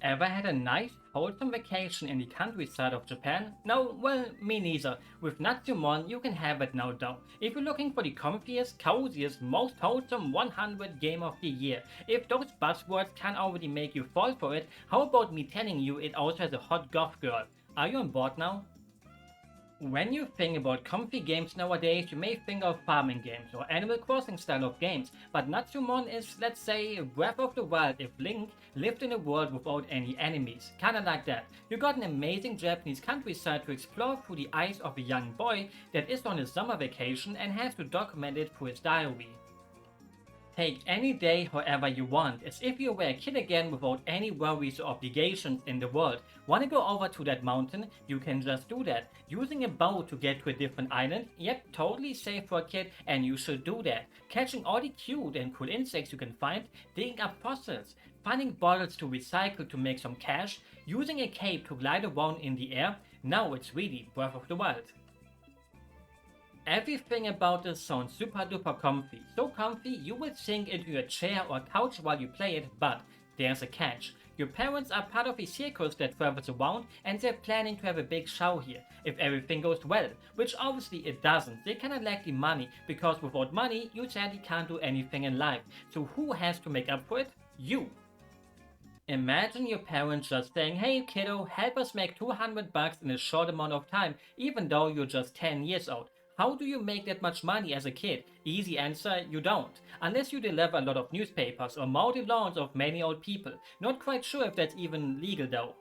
Ever had a nice, wholesome vacation in the countryside of Japan? No? Well, me neither. With Natsu-Mon, you can have it now though. If you're looking for the comfiest, coziest, most wholesome 100 game of the year, if those buzzwords can't already make you fall for it, how about me telling you it also has a hot goth girl? Are you on board now? When you think about comfy games nowadays, you may think of farming games or Animal Crossing style of games, but Natsu-Mon is, let's say, Breath of the Wild if Link lived in a world without any enemies. Kinda like that. You got an amazing Japanese countryside to explore through the eyes of a young boy that is on his summer vacation and has to document it through his diary. Take any day however you want, as if you were a kid again without any worries or obligations in the world. Wanna go over to that mountain? You can just do that. Using a bow to get to a different island? Yep, totally safe for a kid, and you should do that. Catching all the cute and cool insects you can find, digging up fossils, finding bottles to recycle to make some cash, using a cape to glide around in the air. Now it's really Breath of the Wild. Everything about this sounds super duper comfy. So comfy you will sink into your chair or couch while you play it, but there's a catch. Your parents are part of a circus that travels around and they're planning to have a big show here. If everything goes well, which obviously it doesn't, they kinda lack the money because without money you sadly can't do anything in life. So who has to make up for it? You! Imagine your parents just saying, hey kiddo, help us make 200 bucks in a short amount of time, even though you're just 10 years old. How do you make that much money as a kid? Easy answer, you don't. Unless you deliver a lot of newspapers or mow the lawns of many old people. Not quite sure if that's even legal though.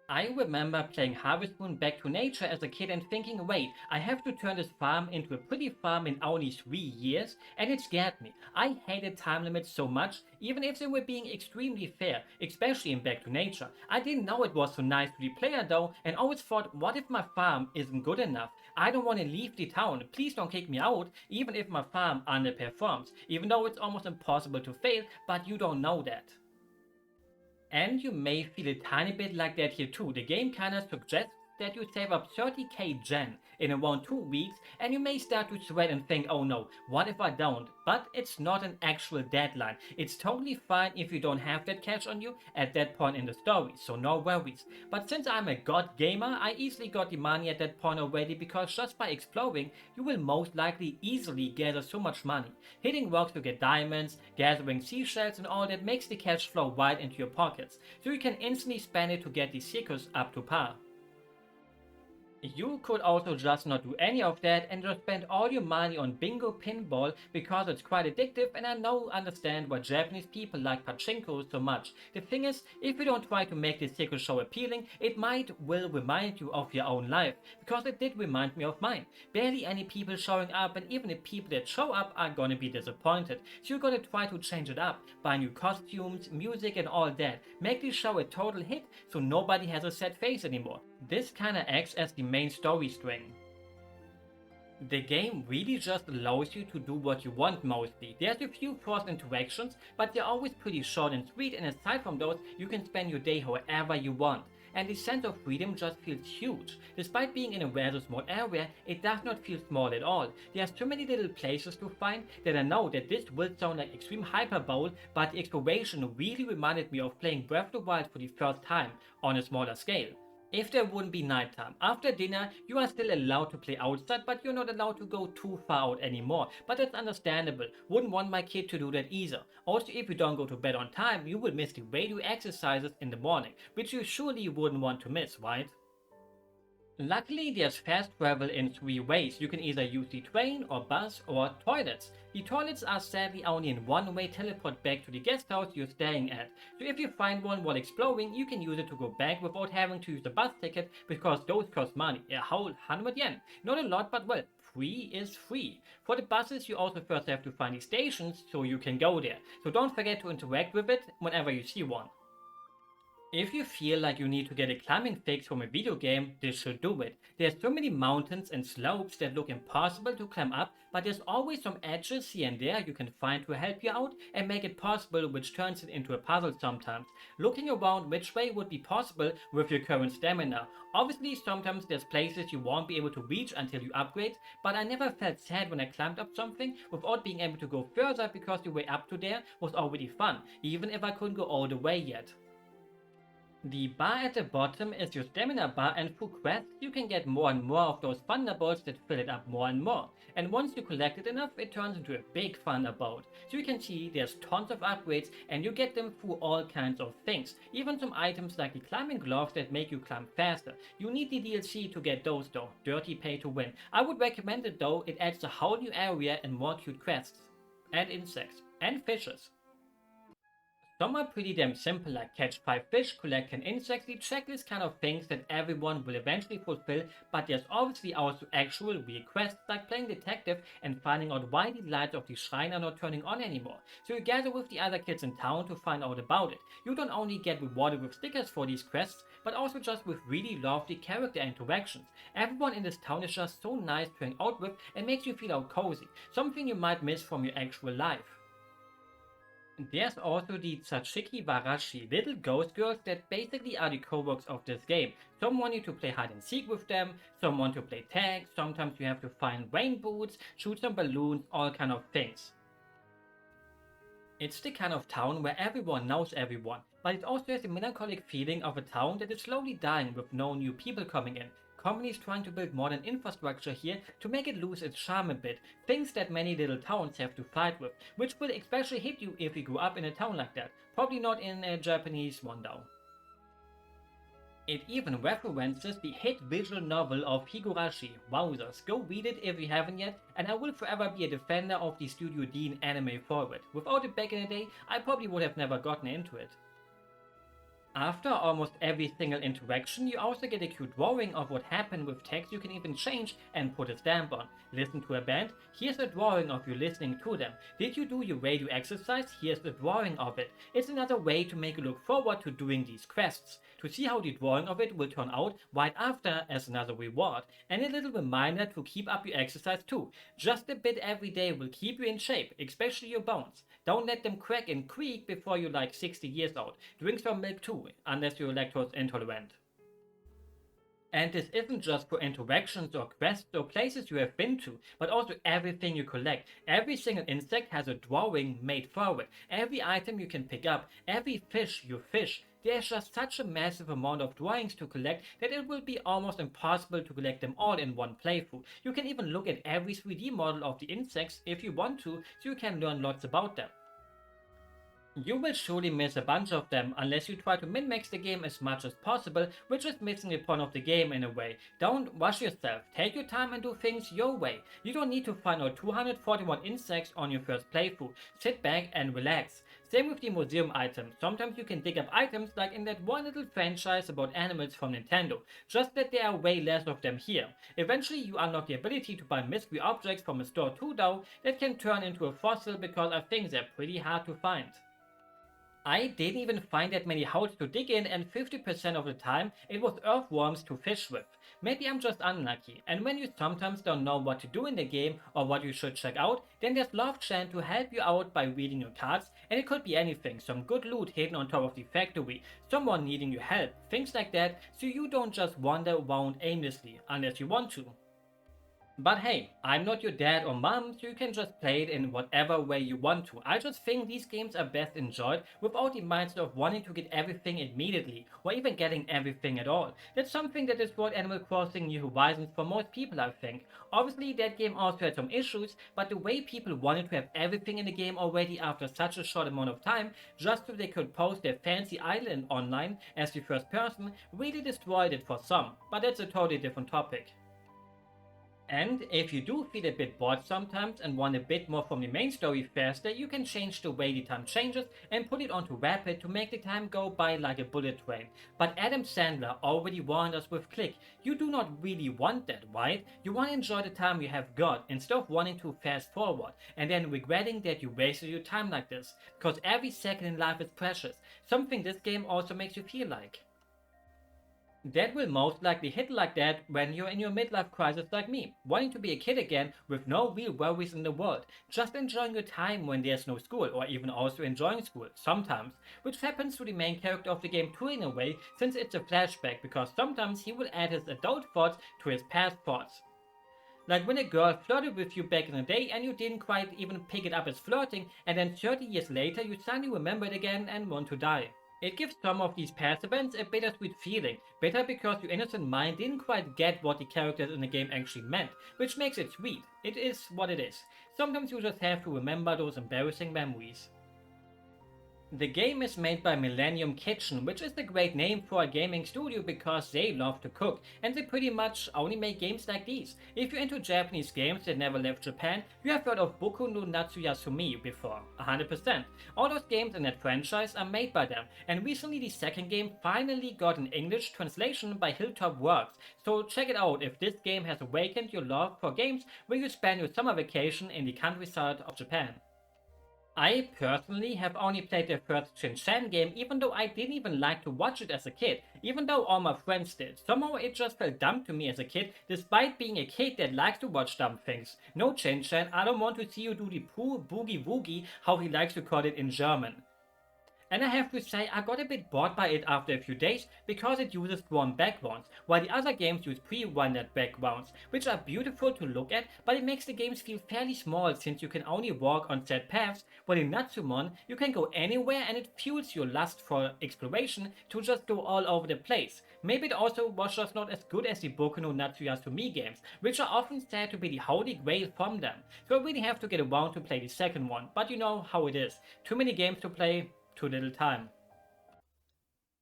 I remember playing Harvest Moon Back to Nature as a kid and thinking, wait, I have to turn this farm into a pretty farm in only 3 years? And it scared me. I hated time limits so much, even if they were being extremely fair, especially in Back to Nature. I didn't know it was so nice to the player though, and always thought, what if my farm isn't good enough? I don't want to leave the town, please don't kick me out, even if my farm underperforms, even though it's almost impossible to fail, but you don't know that. And you may feel a tiny bit like that here too. The game kinda suggests that you save up 30k gen in around 2 weeks, and you may start to sweat and think, oh no, what if I don't? But it's not an actual deadline. It's totally fine if you don't have that cash on you at that point in the story, so no worries. But since I'm a god gamer, I easily got the money at that point already, because just by exploring, you will most likely easily gather so much money. Hitting rocks to get diamonds, gathering seashells and all that makes the cash flow right into your pockets, so you can instantly spend it to get the circus up to par. You could also just not do any of that and just spend all your money on bingo pinball because it's quite addictive, and I now understand why Japanese people like pachinko so much. The thing is, if you don't try to make this circus show appealing, it will remind you of your own life, because it did remind me of mine. Barely any people showing up, and even the people that show up are gonna be disappointed, so you gotta try to change it up, buy new costumes, music and all that, make the show a total hit so nobody has a sad face anymore. This kinda acts as the main story string. The game really just allows you to do what you want mostly. There's a few forced interactions, but they're always pretty short and sweet, and aside from those, you can spend your day however you want. And the sense of freedom just feels huge. Despite being in a rather small area, it does not feel small at all. There's so many little places to find that I know that this will sound like extreme hyperbole, but the exploration really reminded me of playing Breath of the Wild for the first time on a smaller scale. If there wouldn't be nighttime, after dinner you are still allowed to play outside, but you're not allowed to go too far out anymore. But that's understandable, wouldn't want my kid to do that either. Also, if you don't go to bed on time, you will miss the radio exercises in the morning, which you surely wouldn't want to miss, right? Luckily, there's fast travel in 3 ways. You can either use the train or bus or toilets. The toilets are sadly only in one-way teleport back to the guest house you're staying at. So if you find one while exploring, you can use it to go back without having to use the bus ticket, because those cost money, a whole 100 yen. Not a lot, but well, free is free. For the buses, you also first have to find the stations so you can go there. So don't forget to interact with it whenever you see one. If you feel like you need to get a climbing fix from a video game, this should do it. There's so many mountains and slopes that look impossible to climb up, but there's always some edges here and there you can find to help you out and make it possible, which turns it into a puzzle sometimes. Looking around which way would be possible with your current stamina. Obviously sometimes there's places you won't be able to reach until you upgrade, but I never felt sad when I climbed up something without being able to go further, because the way up to there was already fun, even if I couldn't go all the way yet. The bar at the bottom is your stamina bar, and through quests you can get more and more of those thunderbolts that fill it up more and more. And once you collect it enough, it turns into a big thunderbolt. So you can see there's tons of upgrades and you get them through all kinds of things. Even some items like the climbing gloves that make you climb faster. You need the DLC to get those though, dirty pay to win. I would recommend it though, it adds a whole new area and more cute quests. And insects. And fishes. Some are pretty damn simple, like catch 5 fish, collect 10 insects, the checklist kind of things that everyone will eventually fulfill, but there's obviously also actual real quests, like playing detective and finding out why the lights of the shrine are not turning on anymore. So you gather with the other kids in town to find out about it. You don't only get rewarded with stickers for these quests, but also just with really lovely character interactions. Everyone in this town is just so nice to hang out with and makes you feel all cozy, something you might miss from your actual life. There's also the Tsuchiki Warashi, little ghost girls that basically are the co-works of this game. Some want you to play hide and seek with them, some want to play tag, sometimes you have to find rain boots, shoot some balloons, all kind of things. It's the kind of town where everyone knows everyone, but it also has a melancholic feeling of a town that is slowly dying with no new people coming in. Companies trying to build modern infrastructure here to make it lose its charm a bit, things that many little towns have to fight with, which will especially hit you if you grew up in a town like that. Probably not in a Japanese one though. It even references the hit visual novel of Higurashi. Wowzers, go read it if you haven't yet, and I will forever be a defender of the Studio Dean anime forward. Without it back in the day, I probably would have never gotten into it. After almost every single interaction, you also get a cute drawing of what happened with text you can even change and put a stamp on. Listen to a band? Here's a drawing of you listening to them. Did you do your radio exercise? Here's the drawing of it. It's another way to make you look forward to doing these quests, to see how the drawing of it will turn out right after as another reward, and a little reminder to keep up your exercise too. Just a bit every day will keep you in shape, especially your bones. Don't let them crack and creak before you're like 60 years old. Drink some milk too, unless you're lactose intolerant. And this isn't just for interactions or quests or places you have been to, but also everything you collect. Every single insect has a drawing made for it. Every item you can pick up, every fish you fish. There's just such a massive amount of drawings to collect that it will be almost impossible to collect them all in one playthrough. You can even look at every 3D model of the insects if you want to, so you can learn lots about them. You will surely miss a bunch of them unless you try to min-max the game as much as possible, which is missing the point of the game in a way. Don't rush yourself, take your time and do things your way. You don't need to find all 241 insects on your first playthrough. Sit back and relax. Same with the museum items. Sometimes you can dig up items like in that one little franchise about animals from Nintendo, just that there are way less of them here. Eventually you unlock the ability to buy mystery objects from a store too though, that can turn into a fossil because I think they're pretty hard to find. I didn't even find that many holes to dig in, and 50% of the time it was earthworms to fish with. Maybe I'm just unlucky, and when you sometimes don't know what to do in the game or what you should check out, then there's Lovechan to help you out by reading your cards, and it could be anything, some good loot hidden on top of the factory, someone needing your help, things like that, so you don't just wander around aimlessly, unless you want to. But hey, I'm not your dad or mom, so you can just play it in whatever way you want to. I just think these games are best enjoyed without the mindset of wanting to get everything immediately, or even getting everything at all. That's something that is what Animal Crossing New Horizons for most people, I think. Obviously, that game also had some issues, but the way people wanted to have everything in the game already after such a short amount of time, just so they could post their fancy island online as the first person, really destroyed it for some. But that's a totally different topic. And if you do feel a bit bored sometimes and want a bit more from the main story faster, you can change the way the time changes and put it onto rapid to make the time go by like a bullet train. But Adam Sandler already warned us with Click. You do not really want that, right? You want to enjoy the time you have got instead of wanting to fast forward and then regretting that you wasted your time like this. Because every second in life is precious, something this game also makes you feel like. That will most likely hit like that when you're in your midlife crisis like me, wanting to be a kid again with no real worries in the world, just enjoying your time when there's no school, or even also enjoying school, sometimes, which happens to the main character of the game too in a way, since it's a flashback, because sometimes he will add his adult thoughts to his past thoughts. Like when a girl flirted with you back in the day and you didn't quite even pick it up as flirting, and then 30 years later you suddenly remember it again and want to die. It gives some of these past events a bittersweet feeling, bitter because your innocent mind didn't quite get what the characters in the game actually meant, which makes it sweet. It is what it is. Sometimes you just have to remember those embarrassing memories. The game is made by Millennium Kitchen, which is a great name for a gaming studio because they love to cook, and they pretty much only make games like these. If you're into Japanese games that never left Japan, you have heard of Boku no Natsuyasumi before, 100%. All those games in that franchise are made by them, and recently the second game finally got an English translation by Hilltop Works, so check it out if this game has awakened your love for games where you spend your summer vacation in the countryside of Japan. I personally have only played the first Shin-Chan game, even though I didn't even like to watch it as a kid, even though all my friends did. Somehow it just felt dumb to me as a kid, despite being a kid that likes to watch dumb things. No Shin-Chan, I don't want to see you do the poo boogie woogie, how he likes to call it in German. And I have to say, I got a bit bored by it after a few days because it uses drawn backgrounds, while the other games use pre-rendered backgrounds, which are beautiful to look at, but it makes the games feel fairly small since you can only walk on set paths, while in Natsu-Mon you can go anywhere and it fuels your lust for exploration to just go all over the place. Maybe it also was just not as good as the Boku no Natsuyasumi games, which are often said to be the holy grail from them, so I really have to get around to play the second one, but you know how it is. Too many games to play, too little time.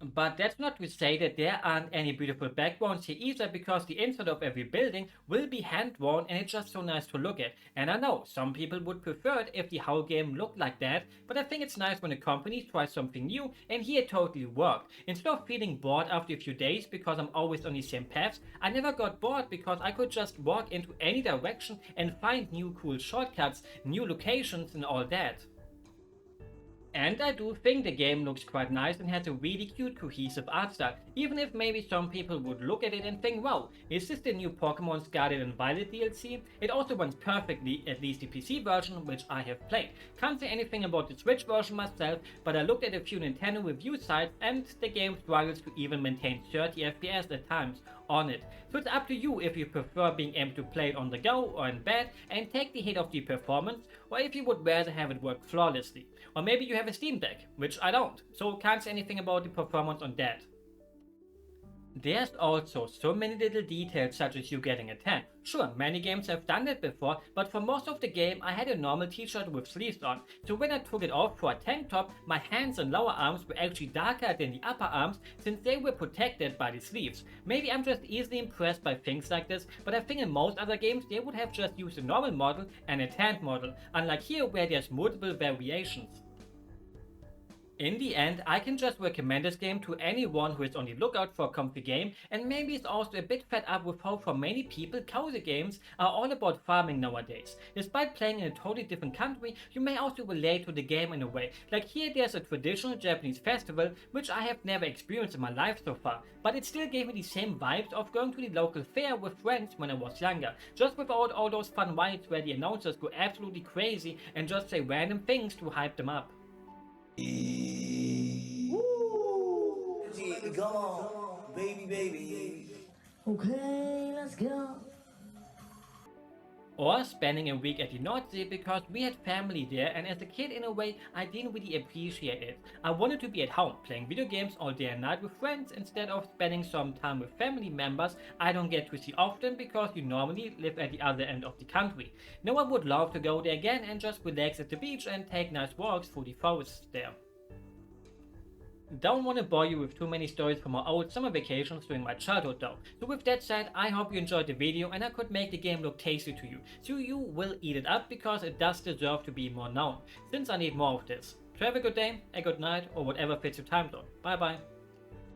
But that's not to say that there aren't any beautiful backgrounds here either, because the inside of every building will be hand-drawn and it's just so nice to look at. And I know, some people would prefer it if the whole game looked like that, but I think it's nice when a company tries something new, and here it totally worked. Instead of feeling bored after a few days because I'm always on the same paths, I never got bored because I could just walk into any direction and find new cool shortcuts, new locations and all that. And I do think the game looks quite nice and has a really cute cohesive art style, even if maybe some people would look at it and think, wow, is this the new Pokemon Scarlet and Violet DLC? It also runs perfectly, at least the PC version, which I have played. Can't say anything about the Switch version myself, but I looked at a few Nintendo review sites and the game struggles to even maintain 30 FPS at times on it. So it's up to you if you prefer being able to play it on the go or in bed and take the hit of the performance, or if you would rather have it work flawlessly. Or maybe you have a Steam Deck, which I don't, so can't say anything about the performance on that. There's also so many little details, such as you getting a tan. Sure, many games have done that before, but for most of the game I had a normal t-shirt with sleeves on, so when I took it off for a tank top, my hands and lower arms were actually darker than the upper arms since they were protected by the sleeves. Maybe I'm just easily impressed by things like this, but I think in most other games they would have just used a normal model and a tanned model, unlike here where there's multiple variations. In the end, I can just recommend this game to anyone who is on the lookout for a comfy game, and maybe is also a bit fed up with how for many people cozy games are all about farming nowadays. Despite playing in a totally different country, you may also relate to the game in a way. Like here there's a traditional Japanese festival, which I have never experienced in my life so far, but it still gave me the same vibes of going to the local fair with friends when I was younger, just without all those fun rides where the announcers go absolutely crazy and just say random things to hype them up. Woo! Come on, baby, baby. Okay, let's go. Or spending a week at the Nordsee because we had family there, and as a kid in a way I didn't really appreciate it. I wanted to be at home playing video games all day and night with friends instead of spending some time with family members I don't get to see often because you normally live at the other end of the country. Now I would love to go there again and just relax at the beach and take nice walks through the forests there. Don't want to bore you with too many stories from my old summer vacations during my childhood though. So with that said, I hope you enjoyed the video and I could make the game look tasty to you. So you will eat it up because it does deserve to be more known, since I need more of this. So have a good day, a good night, or whatever fits your time zone. Bye bye.